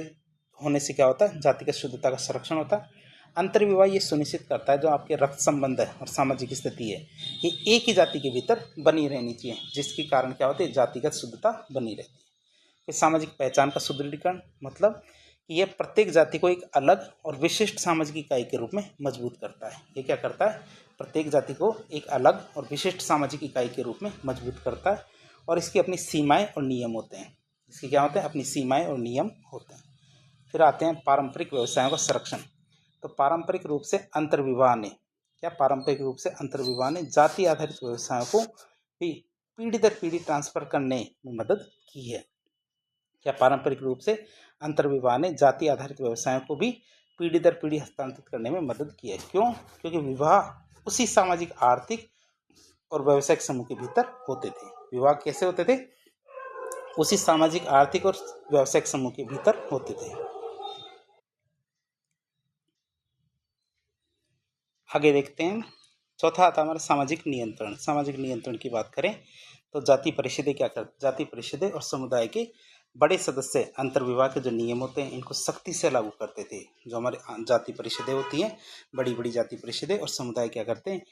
होने से क्या होता है, जातिगत शुद्धता का संरक्षण होता है। अंतर्विवाह ये सुनिश्चित करता है जो आपके रक्त संबंध है और सामाजिक स्थिति है, ये एक ही जाति के भीतर बनी रहनी चाहिए, जिसके कारण क्या होता है, जातिगत शुद्धता बनी रहती है। फिर सामाजिक पहचान का सुदृढ़ीकरण, मतलब कि यह प्रत्येक जाति को एक अलग और विशिष्ट सामाजिक इकाई के रूप में मजबूत करता है। ये क्या करता है, प्रत्येक जाति को एक अलग और विशिष्ट सामाजिक इकाई के रूप में मजबूत करता है और इसकी अपनी सीमाएं और नियम होते हैं। इसके क्या होते हैं, अपनी सीमाएं और नियम होते हैं। फिर आते हैं पारंपरिक व्यवसायों का संरक्षण। तो पारंपरिक रूप से अंतर्विवाह ने जाति आधारित व्यवसायों को भी पीढ़ी दर पीढ़ी ट्रांसफर करने में मदद की है। क्या पारंपरिक रूप से अंतर्विवाह ने जाति आधारित व्यवसायों को भी पीढ़ी दर पीढ़ी हस्तांतरित करने में मदद की है। क्यों? क्योंकि विवाह उसी सामाजिक, आर्थिक और व्यवसायिक समूह के भीतर होते थे। विवाह कैसे होते थे? उसी सामाजिक, आर्थिक और व्यवसायिक समूह के भीतर होते थे। आगे देखते हैं, चौथा आता हमारा सामाजिक नियंत्रण। सामाजिक नियंत्रण की बात करें तो जाति परिषदें क्या करती, जाति परिषदें और समुदाय के बड़े सदस्य अंतर्विवाह के जो नियम होते हैं इनको सख्ती से लागू करते थे। जो हमारे जाति परिषदें होती हैं, बड़ी बड़ी जाति परिषदें और समुदाय क्या करते हैं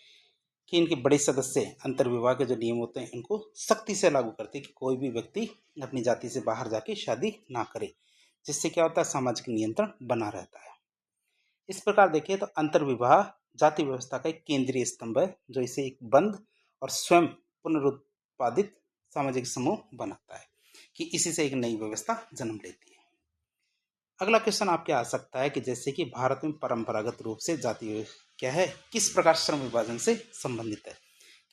कि इनके बड़े सदस्य अंतर्विवाह के जो नियम होते हैं इनको सख्ती से लागू करते हैं कि कोई भी व्यक्ति अपनी जाति से बाहर जाके शादी ना करे, जिससे क्या होता है, सामाजिक नियंत्रण बना रहता है। इस प्रकार देखिए तो अंतर्विवाह जाति व्यवस्था का एक केंद्रीय स्तंभ है जो इसे एक बंद और स्वयं पुनरुत्पादित सामाजिक समूह बनाता है कि इसी से एक नई व्यवस्था जन्म लेती है। अगला क्वेश्चन आपके आ सकता है कि जैसे कि भारत में परंपरागत रूप से जाति क्या है, किस प्रकार श्रम विभाजन से संबंधित है,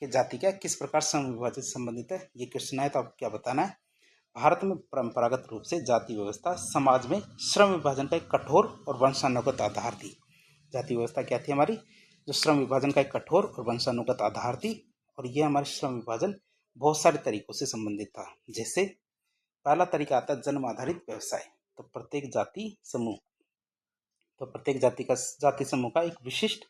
कि जाति क्या किस प्रकार श्रम विभाजन से संबंधित है, ये क्वेश्चन है। तो आपको क्या बताना है, भारत में परंपरागत रूप से जाति व्यवस्था समाज में श्रम विभाजन का एक कठोर और वंशानुगत आधार थी। जाति व्यवस्था क्या थी हमारी, जो श्रम विभाजन का एक कठोर और वंशानुगत आधार थी, और यह हमारे श्रम विभाजन बहुत सारे तरीकों से संबंधित था। जैसे पहला तरीका आता है जन्म आधारित व्यवसाय। तो प्रत्येक जाति समूह का एक विशिष्ट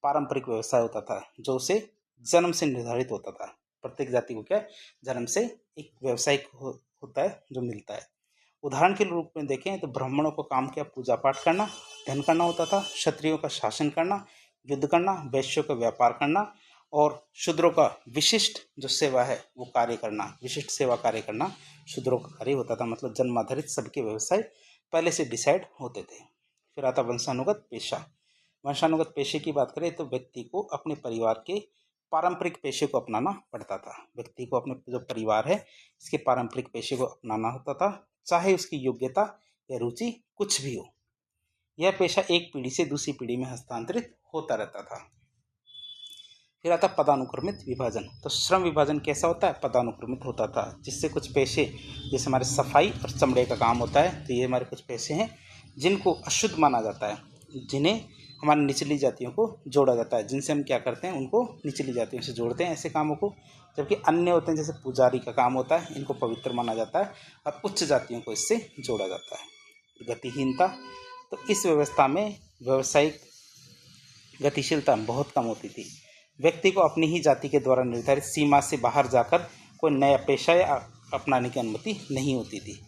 पारंपरिक व्यवसाय होता था जो उसे जन्म से निर्धारित होता था। प्रत्येक जाति को क्या जन्म से एक व्यवसायिक होता है जो मिलता है। उदाहरण के रूप में देखें तो ब्राह्मणों को काम क्या, पूजा पाठ करना, अध्ययन करना होता था, क्षत्रियों का शासन करना, युद्ध करना, वैश्यों का व्यापार करना, और शूद्रों का विशिष्ट जो सेवा है वो कार्य करना, विशिष्ट सेवा कार्य करना शूद्रों का कार्य होता था। मतलब जन्म आधारित सबके व्यवसाय पहले से डिसाइड होते थे। फिर आता वंशानुगत पेशा। वंशानुगत पेशे की बात करें तो व्यक्ति को अपने परिवार के पारंपरिक पेशे को अपनाना पड़ता था। व्यक्ति को अपने जो परिवार है इसके पारंपरिक पेशे को अपनाना होता था, चाहे उसकी योग्यता या रुचि कुछ भी हो। यह पेशा एक पीढ़ी से दूसरी पीढ़ी में हस्तांतरित होता रहता था। फिर आता पदानुक्रमित विभाजन। तो श्रम विभाजन कैसा होता है, पदानुक्रमित होता था, जिससे कुछ पेशे जैसे हमारे सफाई और चमड़े का काम होता है, तो ये हमारे कुछ पेशे हैं जिनको अशुद्ध माना जाता है, जिन्हें हमारी निचली जातियों को जोड़ा जाता है, जिनसे हम क्या करते हैं उनको निचली जातियों से जोड़ते हैं ऐसे कामों को। जबकि अन्य होते हैं जैसे पुजारी का काम होता है, इनको पवित्र माना जाता है और उच्च जातियों को इससे जोड़ा जाता है। गतिहीनता। तो इस व्यवस्था में व्यावसायिक गतिशीलता बहुत कम होती थी। व्यक्ति को अपनी ही जाति के द्वारा निर्धारित सीमा से बाहर जाकर कोई नया पेशा या अपनाने की अनुमति नहीं होती थी।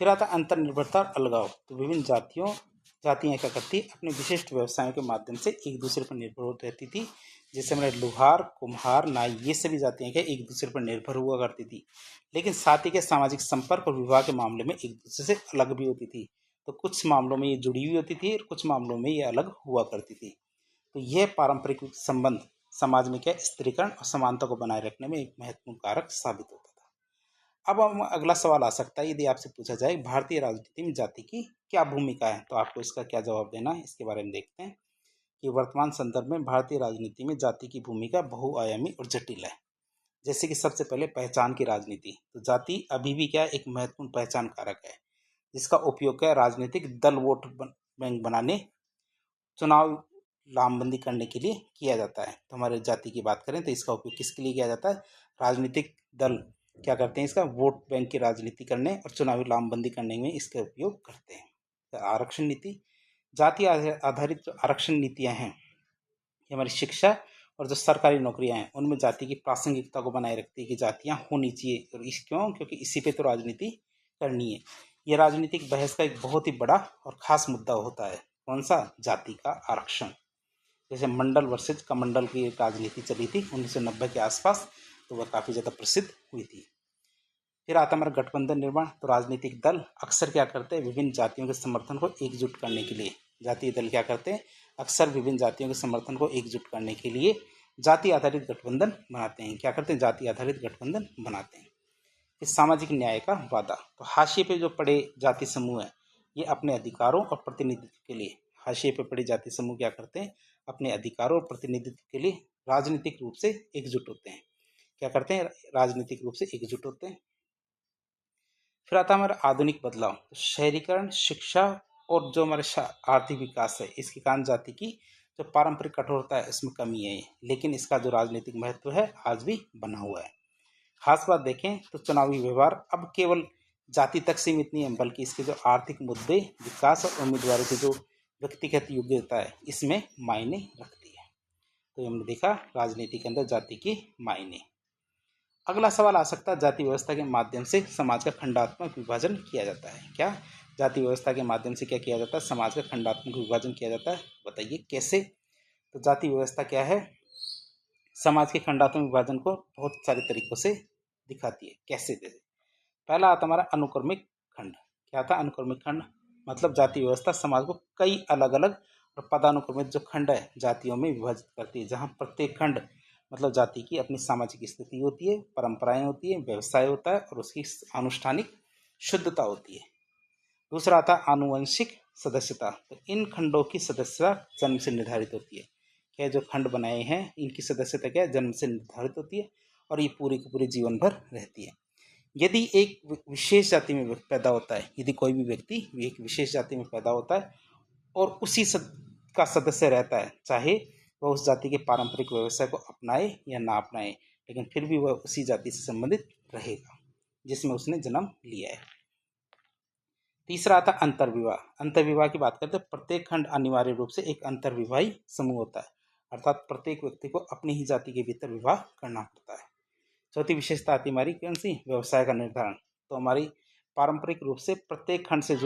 फिर आता अंतर्निर्भरता और अलगाव। तो विभिन्न जातियां क्या करती अपने विशिष्ट व्यवसायों के माध्यम से एक दूसरे पर निर्भर रहती थी। जैसे हमारे लुहार, कुम्हार, नाई, ये सभी जातियां क्या एक दूसरे पर निर्भर हुआ करती थी, लेकिन साथ ही के सामाजिक संपर्क और विवाह के मामले में एक दूसरे से अलग भी होती थी। तो कुछ मामलों में ये जुड़ी हुई होती थी और कुछ मामलों में ये अलग हुआ करती थी। तो यह पारंपरिक संबंध समाज में क्या स्त्रीकरण और समानता को बनाए रखने में एक महत्वपूर्ण कारक साबित होता था। अब हम अगला सवाल आ सकता है, यदि आपसे पूछा जाए भारतीय राजनीति में जाति की क्या भूमिका है, तो आपको इसका क्या जवाब देना है, इसके बारे में देखते हैं कि वर्तमान संदर्भ में भारतीय राजनीति में जाति की भूमिका बहुआयामी और जटिल है। जैसे कि सबसे पहले पहचान की राजनीति। तो जाति अभी भी क्या एक महत्वपूर्ण पहचान कारक है, जिसका उपयोग क्या राजनीतिक दल वोट बैंक बनाने, चुनाव लामबंदी करने के लिए किया जाता है। तो हमारे जाति की बात करें तो इसका उपयोग किसके लिए किया जाता है? राजनीतिक दल क्या करते हैं, इसका वोट बैंक की राजनीति करने और चुनावी लामबंदी करने में इसका उपयोग करते हैं। तो आरक्षण नीति, जाति आधारित जो आरक्षण नीतियां हैं, ये हमारी शिक्षा और जो सरकारी नौकरियां हैं उनमें जाति की प्रासंगिकता को बनाए रखती है कि जातियां होनी चाहिए। और इस क्यों? क्योंकि इसी पे तो राजनीति करनी है। ये राजनीतिक बहस का एक बहुत ही बड़ा और खास मुद्दा होता है। कौन सा? जाति का आरक्षण। जैसे मंडल वर्सेज कमंडल की एक राजनीति चली थी 1990 के आसपास, तो वह काफ़ी ज़्यादा प्रसिद्ध हुई थी। फिर आता हमारा गठबंधन निर्माण। तो राजनीतिक दल अक्सर क्या करते हैं, विभिन्न जातियों के समर्थन को एकजुट करने के लिए, जातीय दल क्या करते हैं, अक्सर विभिन्न जातियों के समर्थन को एकजुट करने के लिए जाति आधारित गठबंधन बनाते हैं। क्या करते हैं? जाति आधारित गठबंधन बनाते हैं। फिर सामाजिक न्याय का वादा। तो हाशिए पे जो पड़े जाति समूह है, ये अपने अधिकारों और प्रतिनिधित्व के लिए, हाशिए पे पड़े जाति समूह क्या करते हैं, अपने अधिकारों और प्रतिनिधित्व के लिए राजनीतिक रूप से एकजुट होते हैं। क्या करते हैं? राजनीतिक रूप से एकजुट होते हैं। फिर आता है हमारा आधुनिक बदलाव। तो शहरीकरण, शिक्षा और जो हमारे आर्थिक विकास है, इसके कारण जाति की जो पारंपरिक कठोरता है इसमें कमी है, लेकिन इसका जो राजनीतिक महत्व है आज भी बना हुआ है। खास बात देखें तो चुनावी व्यवहार अब केवल जाति तक सीमित नहीं है, बल्कि इसके जो आर्थिक मुद्दे, विकास और उम्मीदवारों की जो व्यक्तिगत योग्यता है, इसमें मायने रखती है। तो हमने देखा राजनीति के अंदर जाति की मायने। अगला सवाल आ सकता है, जाति व्यवस्था के माध्यम से समाज का खंडात्मक विभाजन किया जाता है क्या? जाति व्यवस्था के माध्यम से क्या किया जाता है? समाज का खंडात्मक विभाजन किया जाता है। बताइए कैसे? तो जाति व्यवस्था क्या है? समाज के खंडात्मक विभाजन को बहुत सारे तरीकों से दिखाती है। कैसे? जैसे पहला आता हमारा अनुक्रमिक खंड। क्या था अनुक्रमिक खंड? मतलब जाति व्यवस्था समाज को कई अलग अलग और पदानुक्रमित जो खंड है जातियों में विभाजित करती है, जहाँ प्रत्येक खंड मतलब जाति की अपनी सामाजिक स्थिति होती है, परंपराएं होती है, व्यवसाय होता है और उसकी अनुष्ठानिक शुद्धता होती है। दूसरा आता है आनुवंशिक सदस्यता। तो इन खंडों की सदस्यता जन्म से निर्धारित होती है। क्या जो खंड बनाए हैं इनकी सदस्यता क्या है? जन्म से निर्धारित होती है और ये पूरी की पूरी जीवन भर रहती है। यदि एक विशेष जाति में पैदा होता है, यदि कोई भी व्यक्ति एक विशेष जाति में पैदा होता है और उसी का सदस्य रहता है, चाहे वह उस जाति के पारंपरिक व्यवसाय को अपनाए या ना अपनाए, लेकिन फिर भी वह उसी जाति से संबंधित रहेगा जिसमें उसने जन्म लिया है। तीसरा आता है अंतर्विवाह। अंतर्विवाह की बात करते हैं, प्रत्येक खंड अनिवार्य रूप से एक अंतर्विवाही समूह होता है, अर्थात प्रत्येक व्यक्ति को अपनी ही जाति के भीतर विवाह करना पड़ता है। चौथी विशेषता आती हमारी कौन सी? व्यवसाय का निर्धारण। तो हमारी पारंपरिक रूप से प्रत्येक खंड से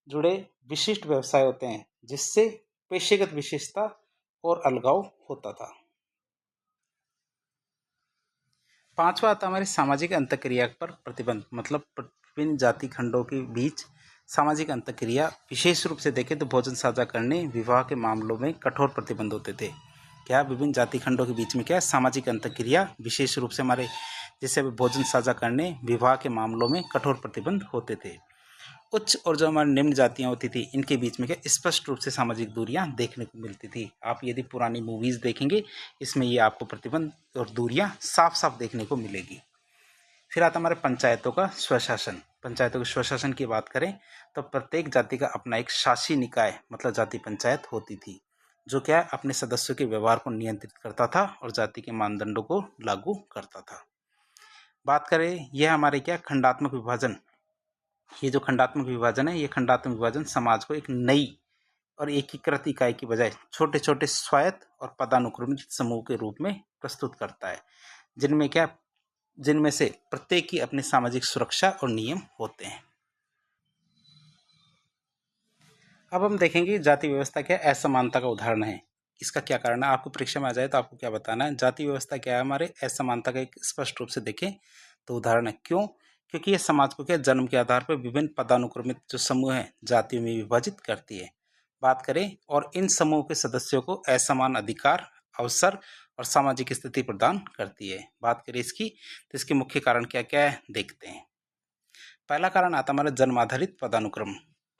जुड़े विशिष्ट व्यवसाय होते हैं, जिससे पेशेगत विशेषता और अलगाव होता था। पांचवा आता हमारे सामाजिक अंतःक्रिया पर प्रतिबंध। मतलब विभिन्न जाति खंडों के बीच सामाजिक अंतःक्रिया, विशेष रूप से देखें तो भोजन साझा करने, विवाह के मामलों में कठोर प्रतिबंध होते थे। क्या विभिन्न जाति खंडों के बीच में क्या सामाजिक अंतःक्रिया, विशेष रूप से हमारे जैसे भोजन साझा करने, विवाह के मामलों में कठोर प्रतिबंध होते थे। उच्च और जो हमारी निम्न जातियां होती थी, इनके बीच में क्या स्पष्ट रूप से सामाजिक दूरियां देखने को मिलती थी। आप यदि पुरानी मूवीज देखेंगे, इसमें ये आपको प्रतिबंध और दूरियां साफ साफ देखने को मिलेगी। फिर आता हमारे पंचायतों का स्वशासन। पंचायतों के स्वशासन की बात करें तो प्रत्येक जाति का अपना एक शासी निकाय मतलब जाति पंचायत होती थी, जो क्या अपने सदस्यों के व्यवहार को नियंत्रित करता था और जाति के मानदंडों को लागू करता था। बात करें यह हमारे क्या खंडात्मक विभाजन। ये जो खंडात्मक विभाजन है, ये खंडात्मक विभाजन समाज को एक नई और एकीकृत इकाई की बजाय छोटे छोटे स्वायत्त और पदानुक्रमित समूह के रूप में प्रस्तुत करता है, जिनमें से प्रत्येक की अपनी सामाजिक सुरक्षा और नियम होते हैं। अब हम देखेंगे जाति व्यवस्था क्या असमानता का उदाहरण है। इसका क्या कारण है, आपको परीक्षा में आ जाए तो आपको क्या बताना है। जाति व्यवस्था क्या है, हमारे असमानता का एक स्पष्ट रूप से देखें तो उदाहरण है। क्यों? क्योंकि ये समाज को क्या जन्म के आधार पर विभिन्न पदानुक्रमित जो समूह है जातियों में विभाजित करती है। बात करें और इन समूह के सदस्यों को असमान अधिकार, अवसर और सामाजिक स्थिति प्रदान करती है। बात करें इसकी तो इसके मुख्य कारण क्या क्या है देखते हैं। पहला कारण आता हमारा जन्म आधारित पदानुक्रम।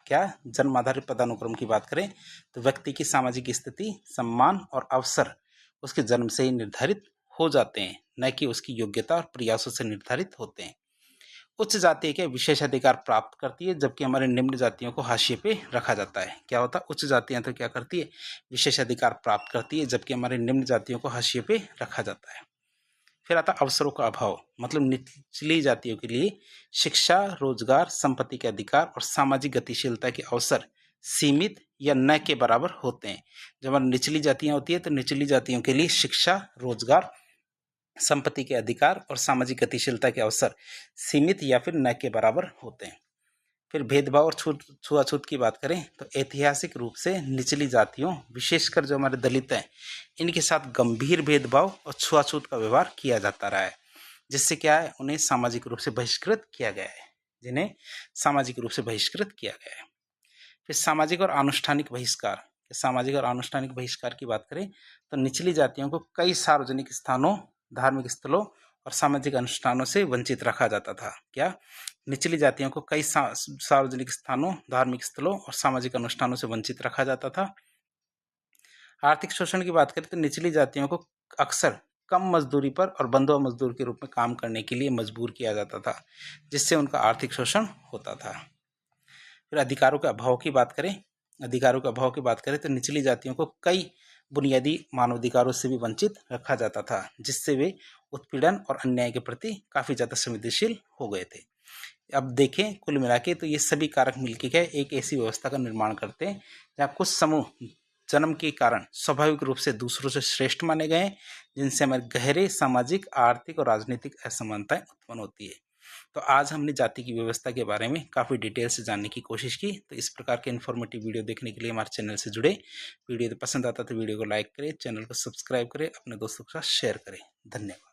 क्या जन्म आधारित पदानुक्रम की बात करें तो व्यक्ति की सामाजिक स्थिति, सम्मान और अवसर उसके जन्म से ही निर्धारित हो जाते हैं, न कि उसकी योग्यता और प्रयासों से निर्धारित होते हैं। उच्च जाति के विशेषाधिकार प्राप्त करती है, जबकि हमारे निम्न जातियों को हाशिए पे रखा जाता है। क्या होता है, उच्च जातियां तो क्या करती है, विशेषाधिकार प्राप्त करती है, जबकि हमारे निम्न जातियों को हाशिए पे रखा जाता है। फिर आता अवसरों का अभाव, मतलब निचली जातियों के लिए शिक्षा, रोजगार, संपत्ति के अधिकार और सामाजिक गतिशीलता के अवसर सीमित या न के बराबर होते हैं। जब हमारी निचली जातियां होती है तो निचली जातियों के लिए शिक्षा, रोजगार, संपत्ति के अधिकार और सामाजिक गतिशीलता के अवसर सीमित या फिर न के बराबर होते हैं। फिर भेदभाव और छुआछूत की बात करें तो ऐतिहासिक रूप से निचली जातियों, विशेषकर जो हमारे दलित हैं, इनके साथ गंभीर भेदभाव और छुआछूत का व्यवहार किया जाता रहा है, जिससे क्या है, उन्हें सामाजिक रूप से बहिष्कृत किया गया है, जिन्हें सामाजिक रूप से बहिष्कृत किया गया है। फिर सामाजिक और अनुष्ठानिक बहिष्कार। सामाजिक और अनुष्ठानिक बहिष्कार की बात करें तो निचली जातियों को कई सार्वजनिक स्थानों, धार्मिक स्थलों और सामाजिक अनुष्ठानों से वंचित रखा जाता था। क्या निचली जातियों को कई सार्वजनिक स्थानों, धार्मिक स्थलों और सामाजिक अनुष्ठानों से वंचित रखा जाता था। आर्थिक शोषण की बात करें तो निचली जातियों को अक्सर कम मजदूरी पर और बंधुआ मजदूर के रूप में काम करने के लिए मजबूर किया जाता था, जिससे उनका आर्थिक शोषण होता था। फिर अधिकारों के अभाव की बात करें, अधिकारों के अभाव की बात करें तो निचली जातियों को कई बुनियादी मानवाधिकारों से भी वंचित रखा जाता था, जिससे वे उत्पीड़न और अन्याय के प्रति काफ़ी ज़्यादा संवेदनशील हो गए थे। अब देखें कुल मिला के तो ये सभी कारक मिलकर क्या एक ऐसी व्यवस्था का निर्माण करते हैं जहाँ कुछ समूह जन्म के कारण स्वाभाविक रूप से दूसरों से श्रेष्ठ माने गए, जिनसे हमारे गहरे सामाजिक, आर्थिक और राजनीतिक असमानताएं उत्पन्न होती है। तो आज हमने जाति की व्यवस्था के बारे में काफ़ी डिटेल से जानने की कोशिश की। तो इस प्रकार के इन्फॉर्मेटिव वीडियो देखने के लिए हमारे चैनल से जुड़े। वीडियो पसंद आता तो वीडियो को लाइक करें, चैनल को सब्सक्राइब करें, अपने दोस्तों के साथ शेयर करें। धन्यवाद।